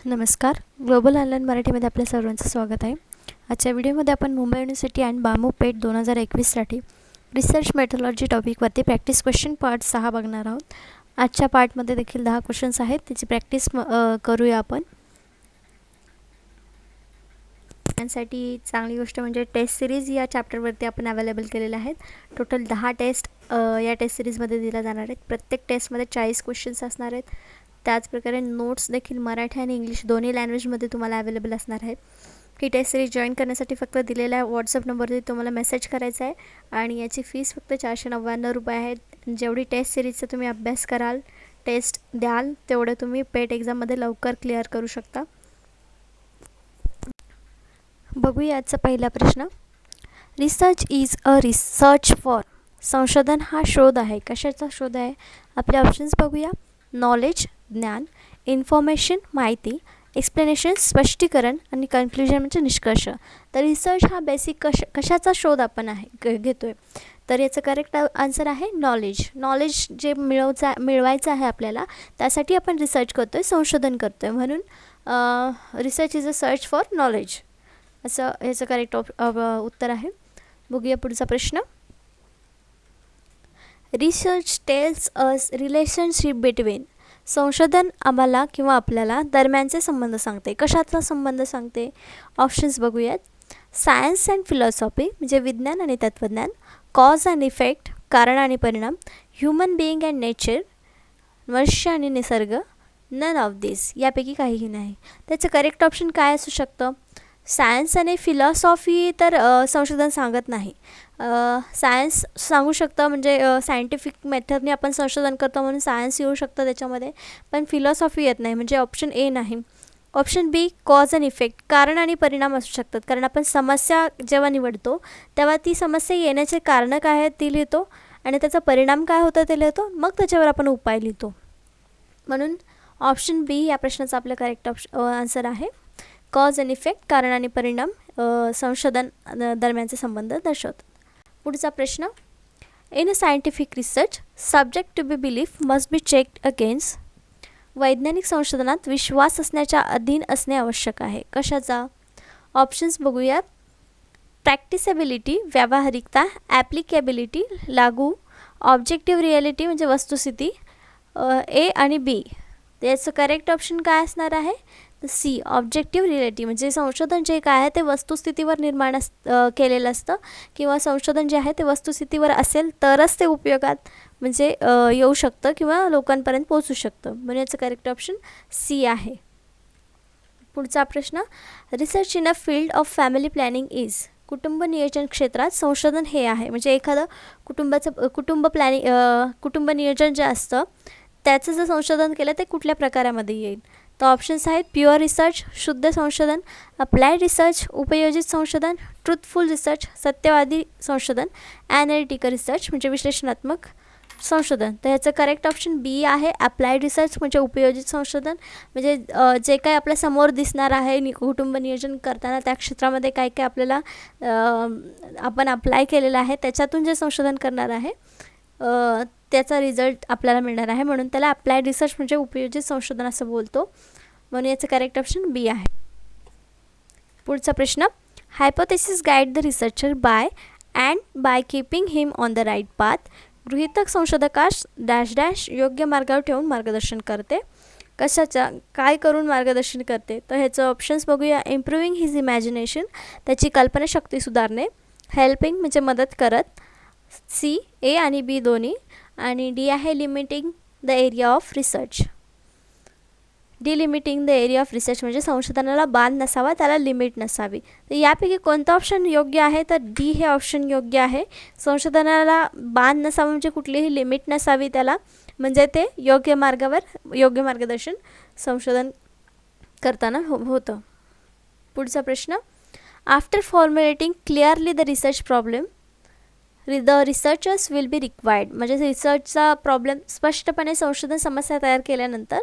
नमस्कार. Global online मराठीमध्ये आपल्या सर्वांचं स्वागत आहे. आजच्या व्हिडिओमध्ये आपण Mumbai university and BAMU PET 2021साठी रिसर्च मेथोडॉलॉजी टॉपिकवरती प्रॅक्टिस क्वेश्चन पार्ट 6 बघणार आहोत. आजच्या पार्टमध्ये देखील 10 क्वेश्चन्स आहेत, त्याची प्रॅक्टिस करूया आपण. यासाठी चांगली गोष्ट म्हणजे टेस्ट सिरीज या चॅप्टरवरती आपण अवेलेबल केलेल्या आहेत. टोटल 10 टेस्ट या टेस्ट सिरीजमध्ये दिल्या जाणार आहेत. प्रत्येक टेस्टमध्ये 40 क्वेश्चन्स असणार आहेत. त्याचप्रकारे नोट्स देखील मराठी आणि इंग्लिश दोन्ही लँग्वेजमध्ये तुम्हाला अवेलेबल असणार आहेत. ही टेस्ट सिरीज जॉईन करण्यासाठी फक्त दिलेल्या व्हॉट्सअप नंबरवरती तुम्हाला मेसेज करायचा आहे आणि याची फीस फक्त 499 रुपये आहे. जेवढी टेस्ट सिरीजचा तुम्ही अभ्यास कराल, टेस्ट द्याल, तेवढं तुम्ही पेट एक्झाममध्ये लवकर क्लिअर करू शकता. बघूया आजचा पहिला प्रश्न. Research is a research for. संशोधन हा शोध आहे. कशाचा शोध आहे? आपले ऑप्शन्स बघूया. नॉलेज ज्ञान, इन्फॉर्मेशन माहिती, एक्सप्लेनेशन स्पष्टीकरण आणि कन्क्लुजन म्हणजे निष्कर्ष. तर रिसर्च हा बेसिक कशाचा शोध आपण घेतो आहे. तर याचं करेक्ट आन्सर आहे नॉलेज. नॉलेज जे मिळवायचं आहे आपल्याला, त्यासाठी आपण रिसर्च करतो आहे, संशोधन करतो आहे. म्हणून research is a search for knowledge असं याचं करेक्ट उत्तर आहे. बघूया पुढचा प्रश्न. Research tells us relationship between. संशोधन आम्हाला किंवा आपल्याला दरम्यानचे संबंध सांगते. कशाचा संबंध सांगते? ऑप्शन्स बघूयात. सायन्स अँड फिलॉसॉफी म्हणजे विज्ञान आणि तत्त्वज्ञान, कॉज अँड इफेक्ट कारण आणि परिणाम, ह्युमन बिईंग अँड नेचर मनुष्य आणि निसर्ग, नन ऑफ दिस यापैकी काहीही नाही. त्याचं करेक्ट ऑप्शन काय असू शकतं? सायन्स आणि फिलॉसॉफी तर संशोधन सांगत नाही. सायन्स सांगू शकतं म्हणजे सायंटिफिक मेथडने आपण संशोधन करतो म्हणून सायन्स येऊ शकतं त्याच्यामध्ये, पण फिलॉसॉफी येत नाही म्हणजे ऑप्शन ए नाही. Option B cause and effect कारण आणि परिणाम असू शकतात. कारण आपण समस्या जेव्हा निवडतो तेव्हा ती समस्या येण्याचे कारणं काय आहेत ती लिहितो आणि त्याचा परिणाम काय होतं ते लिहितो, मग त्याच्यावर आपण उपाय लिहितो. म्हणून ऑप्शन बी या प्रश्नाचा आपलं करेक्ट आन्सर आहे. कॉज अँड इफेक्ट कारण आणि परिणाम संशोधन दरम्यानचे संबंध दर्शवतात. पुढचा प्रश्न. In a scientific research subject to be belief must be checked against. वैज्ञानिक संशोधनात विश्वास असण्याच्या अधीन असणे आवश्यक आहे. कशाचा? ऑप्शन्स बघूयात. प्रॅक्टिसेबिलिटी व्यावहारिकता, ॲप्लिकेबिलिटी लागू, ऑब्जेक्टिव्ह रिॲलिटी म्हणजे वस्तुस्थिती. ए आणि बी. याचं करेक्ट ऑप्शन काय असणार आहे? सी ऑब्जेक्टिव्ह रिॲलिटी म्हणजे संशोधन जे काय आहे ते वस्तुस्थितीवर निर्माण केलेलं असतं किंवा संशोधन जे आहे ते वस्तुस्थितीवर असेल तरच ते उपयोगात म्हणजे येऊ शकतं किंवा लोकांपर्यंत पोहोचू शकतं. म्हणून याचं करेक्ट ऑप्शन सी आहे. पुढचा प्रश्न. Research in a field of family planning is. कुटुंब नियोजन क्षेत्रात संशोधन हे आहे म्हणजे एखादं कुटुंब नियोजन जे असतं त्याचं जर संशोधन केलं ते कुठल्या प्रकारामध्ये येईल? तर ऑप्शन्स आहेत. प्युअर रिसर्च शुद्ध संशोधन, अप्लाइड रिसर्च उपयोजित संशोधन, ट्रूथफुल रिसर्च सत्यवादी संशोधन, ॲनालिटिकल रिसर्च म्हणजे विश्लेषणात्मक संशोधन. तर ह्याचं करेक्ट ऑप्शन बी आहे. अप्लाइड रिसर्च म्हणजे उपयोजित संशोधन म्हणजे जे काही आपल्या समोर दिसणार आहे कुटुंब नियोजन करताना त्या क्षेत्रामध्ये काय काय आपल्याला आपण अप्लाय केलेलं आहे त्याच्यातून जे संशोधन करणार आहे त्याचा रिझल्ट आपल्याला मिळणार आहे. म्हणून त्याला अप्लाइड रिसर्च म्हणजे उपयोजित संशोधन असं बोलतो. म्हणून याचं करेक्ट ऑप्शन बी आहे. पुढचा प्रश्न. Hypothesis guide the researcher by keeping him on the right path. गृहीतक संशोधकास डॅश डॅश योग्य मार्गावर ठेवून मार्गदर्शन करते. कशाच्या काय करून मार्गदर्शन करते? तर ह्याचं ऑप्शन्स बघूया. इम्प्रूव्हिंग हिज इमॅजिनेशन त्याची कल्पनाशक्ती सुधारणे, हेल्पिंग म्हणजे मदत करत, सी ए आणि बी दोन्ही, आणि डी आहे limiting the area of research. Delimiting the area of research म्हणजे संशोधनाला बांध नसावा, त्याला लिमिट नसावी. तर यापैकी कोणतं ऑप्शन योग्य आहे? तर डी हे ऑप्शन योग्य आहे. संशोधनाला बांध नसावा म्हणजे कुठलीही लिमिट नसावी त्याला, म्हणजे ते योग्य मार्गावर योग्य मार्गदर्शन संशोधन करताना होतं. पुढचा प्रश्न. After formulating clearly the research problem the researchers will be required म्हणजे रिसर्चचा प्रॉब्लेम स्पष्टपणे संशोधन समस्या तयार केल्यानंतर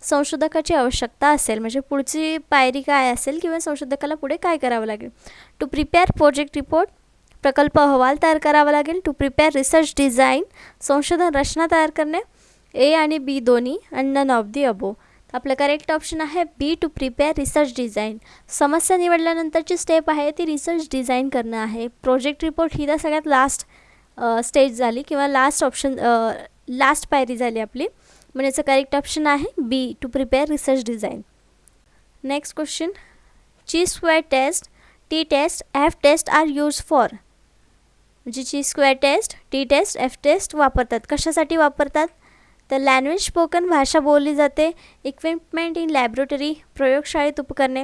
संशोधकाची आवश्यकता असेल म्हणजे पुढची पायरी काय असेल किंवा संशोधकाला पुढे काय करावं लागेल? टू प्रिपेअर प्रोजेक्ट रिपोर्ट प्रकल्प अहवाल तयार करावा लागेल. टू प्रिपेअर रिसर्च डिझाईन संशोधन रचना तयार करणे. ए आणि बी दोन्ही आणि नन ऑफ दी अबो. आपलं करेक्ट ऑप्शन आहे B to prepare research design. समस्या निवडल्यानंतरची स्टेप आहे ती रिसर्च डिझाईन करणं आहे. प्रोजेक्ट रिपोर्ट ही तर सगळ्यात लास्ट स्टेज झाली किंवा लास्ट ऑप्शन लास्ट पायरी झाली आपली. म्हणजे याचं करेक्ट ऑप्शन आहे B to prepare research design. Next question, chi square test, T test, F test are use for. म्हणजे chi square test, T test, F test वापरतात. कशासाठी वापरतात? तर लँग्वेज स्पोकन, भाषा बोलली जाते. इक्विपमेंट इन लॅबोरेटरी, प्रयोगशाळेत उपकरणे.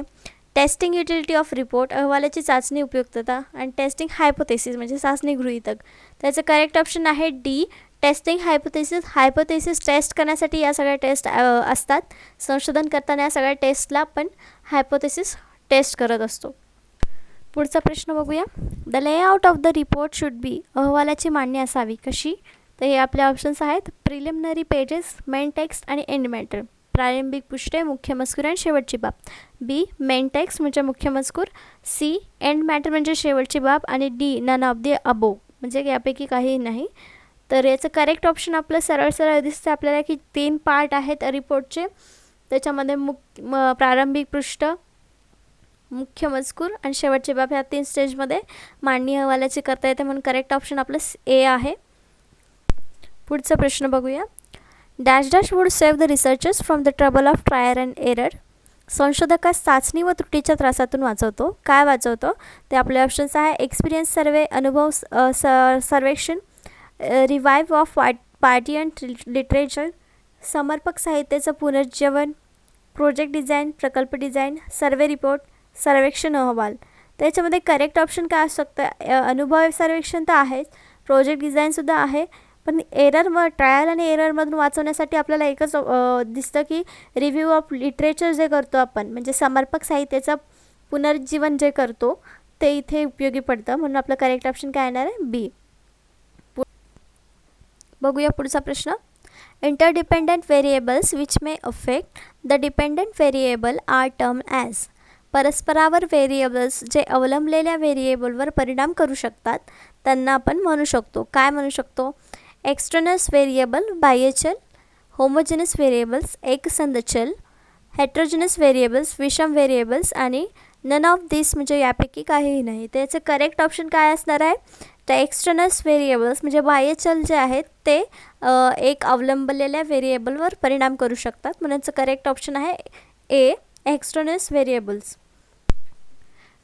टेस्टिंग युटिलिटी ऑफ रिपोर्ट, अहवालाची चाचणी उपयुक्तता. आणि टेस्टिंग हायपोथेसिस म्हणजे चाचणी गृहीतक. त्याचं करेक्ट ऑप्शन आहे D testing hypothesis. Hypothesis test करण्यासाठी या सगळ्या टेस्ट असतात. संशोधन करताना या सगळ्या टेस्टला आपण हायपोथेसिस टेस्ट करत असतो. पुढचा प्रश्न बघूया. The layout of the report should be, अहवालाची मांडणी असावी कशी. तर हे आपले ऑप्शन्स आहेत प्रिलिमिनरी पेजेस, मेन टेक्स्ट आणि एंड मॅटर. प्रारंभिक पृष्ठे, मुख्य मजकूर आणि शेवटची बाब. बी मेन टेक्स्ट म्हणजे मुख्य मजकूर. सी एंड मॅटर म्हणजे शेवटची बाब. आणि D none of the above म्हणजे यापैकी काहीही नाही. तर याचं करेक्ट ऑप्शन आपलं सरळ सरळ दिसतं आपल्याला की 3 पार्ट आहेत रिपोर्टचे. त्याच्यामध्ये प्रारंभिक पृष्ठ, मुख्य मजकूर आणि शेवटची बाब ह्या 3 स्टेजमध्ये मांडणी अहवालाची करता येते. म्हणून करेक्ट ऑप्शन आपलं ए आहे. पुढचा प्रश्न बघूया. Dash dash would save the researchers from the trouble of trial and error. संशोधकास चाचणी व त्रुटीच्या त्रासातून वाचवतो. काय वाचवतो? ते आपले ऑप्शन्स आहे एक्सपिरियन्स सर्वे, अनुभव सर्वेक्षण, revive of party and literature, समर्पक साहित्याचं पुनर्जीवन, प्रोजेक्ट डिझाईन, प्रकल्प डिझाईन, सर्वे रिपोर्ट, सर्वेक्षण अहवाल. त्याच्यामध्ये करेक्ट ऑप्शन काय असू शकतं? अनुभव सर्वेक्षण तर आहेच, प्रोजेक्ट डिझाईनसुद्धा आहे. पण ट्रायल आणि एररमधून वाचवण्यासाठी आपल्याला एकच दिसतं की रिव्ह्यू ऑफ लिटरेचर जे करतो आपण म्हणजे समर्पक साहित्याचं पुनर्जीवन जे करतो ते इथे उपयोगी पडतं. म्हणून आपलं करेक्ट ऑप्शन काय येणार आहे? बी. बघूया पुढचा प्रश्न. Interdependent variables which may affect the dependent variable are term as. परस्परावर व्हेरिएबल्स जे अवलंबलेल्या व्हेरिएबलवर परिणाम करू शकतात त्यांना आपण म्हणू शकतो. काय म्हणू शकतो? एक्सटर्नस व्हेरिएबल बाह्य चल, होमोजेनस व्हेरिएबल्स एकसंध चल, हेट्रोजेनस व्हेरिएबल्स विषम व्हेरिएबल्स आणि नन ऑफ दिस म्हणजे यापैकी काहीही नाही. त्याचं करेक्ट ऑप्शन काय असणार आहे? तर एक्सटर्नस व्हेरिएबल्स म्हणजे बाह्य चल जे आहेत ते एक अवलंबलेल्या व्हेरिएबलवर परिणाम करू शकतात. म्हणून करेक्ट ऑप्शन आहे ए एक्सटर्नस व्हेरिएबल्स.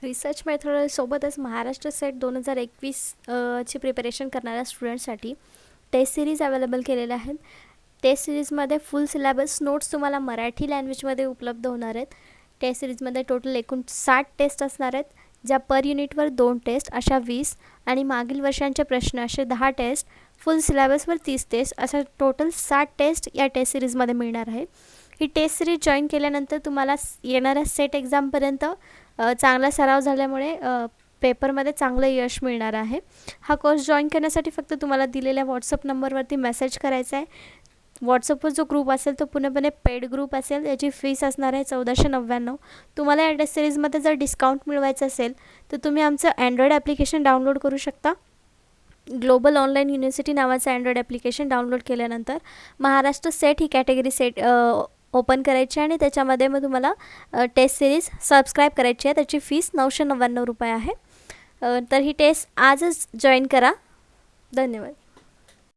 रिसर्च मेथडसोबतच महाराष्ट्र सेट 2021 ची प्रिपरेशन करणाऱ्या स्टुडंटसाठी टेस्ट सिरीज अवेलेबल केलेल्या आहेत. टेस्ट सिरीजमध्ये फुल सिलेबस नोट्स तुम्हाला मराठी लँग्वेजमध्ये उपलब्ध होणार आहेत. टेस्ट सिरीजमध्ये टोटल एकूण 60 टेस्ट असणार आहेत, ज्या पर युनिटवर 2 टेस्ट अशा 20 आणि मागील वर्षांचे प्रश्न असे 10 टेस्ट, फुल सिलेबसवर 30 टेस्ट अशा टोटल 60 टेस्ट या टेस्ट सिरीजमध्ये मिळणार आहे. ही टेस्ट सिरीज जॉईन केल्यानंतर तुम्हाला येणाऱ्या सेट एक्झामपर्यंत चांगला सराव झाल्यामुळे पेपरमध्ये चांगलं यश मिळणार आहे. हा कोर्स जॉईन करण्यासाठी फक्त तुम्हाला दिलेल्या व्हॉट्सअप नंबरवरती मेसेज करायचा आहे. व्हॉट्सअपवर जो ग्रुप असेल तो पूर्णपणे पेड ग्रुप असेल. याची फीस असणार आहे 1499. तुम्हाला या टेस्ट सिरीजमध्ये जर डिस्काउंट मिळवायचं असेल तर तुम्ही आमचं अँड्रॉईड ॲप्लिकेशन डाउनलोड करू शकता. ग्लोबल ऑनलाईन युनिव्हर्सिटी नावाचं अँड्रॉईड ॲप्लिकेशन डाउनलोड केल्यानंतर महाराष्ट्र सेट ही कॅटेगरी सेट ओपन करायची आणि त्याच्यामध्ये मग तुम्हाला टेस्ट सिरीज सबस्क्राईब करायची आहे. त्याची फीस 999 रुपये आहे. तर ही टेस्ट आजच जॉईन करा. धन्यवाद.